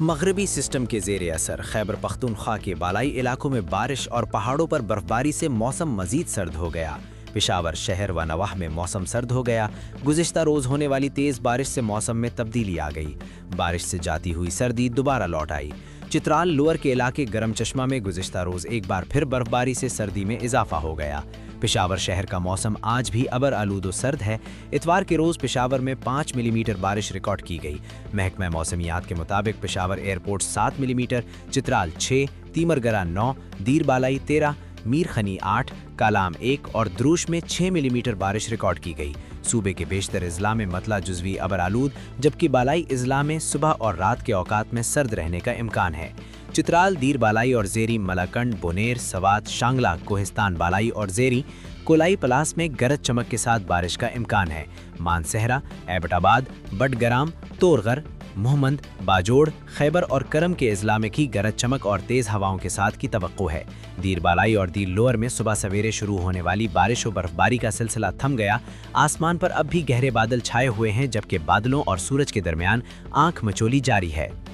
مغربی سسٹم کے زیر اثر خیبر پختونخوا کے بالائی علاقوں میں بارش اور پہاڑوں پر برفباری سے موسم مزید سرد ہو گیا۔ پشاور شہر و نواح میں موسم سرد ہو گیا۔ گزشتہ روز ہونے والی تیز بارش سے موسم میں تبدیلی آ گئی۔ بارش سے جاتی ہوئی سردی دوبارہ لوٹ آئی۔ چترال لوور کے علاقے گرم چشمہ میں گزشتہ روز ایک بار پھر برفباری سے سردی میں اضافہ ہو گیا۔ پشاور شہر کا موسم آج بھی ابر آلود و سرد ہے۔ اتوار کے روز پشاور میں 5 ملی میٹر بارش ریکارڈ کی گئی۔ محکمہ موسمیات کے مطابق پشاور ایئرپورٹ 7 ملی میٹر، چترال 6، تیمرگرہ 9، دیر بالائی 13، میر خنی 8، کالام 1 اور دروش میں 6 ملی میٹر بارش ریکارڈ کی گئی۔ صوبے کے بیشتر اضلاع میں مطلع جزوی ابر آلود، جبکہ بالائی اضلاع میں صبح اور رات کے اوقات میں سرد رہنے کا امکان ہے۔ چترال، دیر بالائی اور زیری، ملاکنڈ، بونیر، سوات، شانگلہ، کوہستان بالائی اور زیری، کولائی پلاس میں گرج چمک کے ساتھ بارش کا امکان ہے۔ مانسہرہ، ایبٹ آباد، بٹ گرام، تورغر، محمد، باجوڑ، خیبر اور کرم کے اضلاع میں بھی گرج چمک اور تیز ہواؤں کے ساتھ کی توقع ہے۔ دیر بالائی اور دیر لوور میں صبح سویرے شروع ہونے والی بارش و برفباری کا سلسلہ تھم گیا۔ آسمان پر اب بھی گہرے بادل چھائے ہوئے ہیں، جبکہ بادلوں اور سورج کے درمیان آنکھ مچولی جاری ہے۔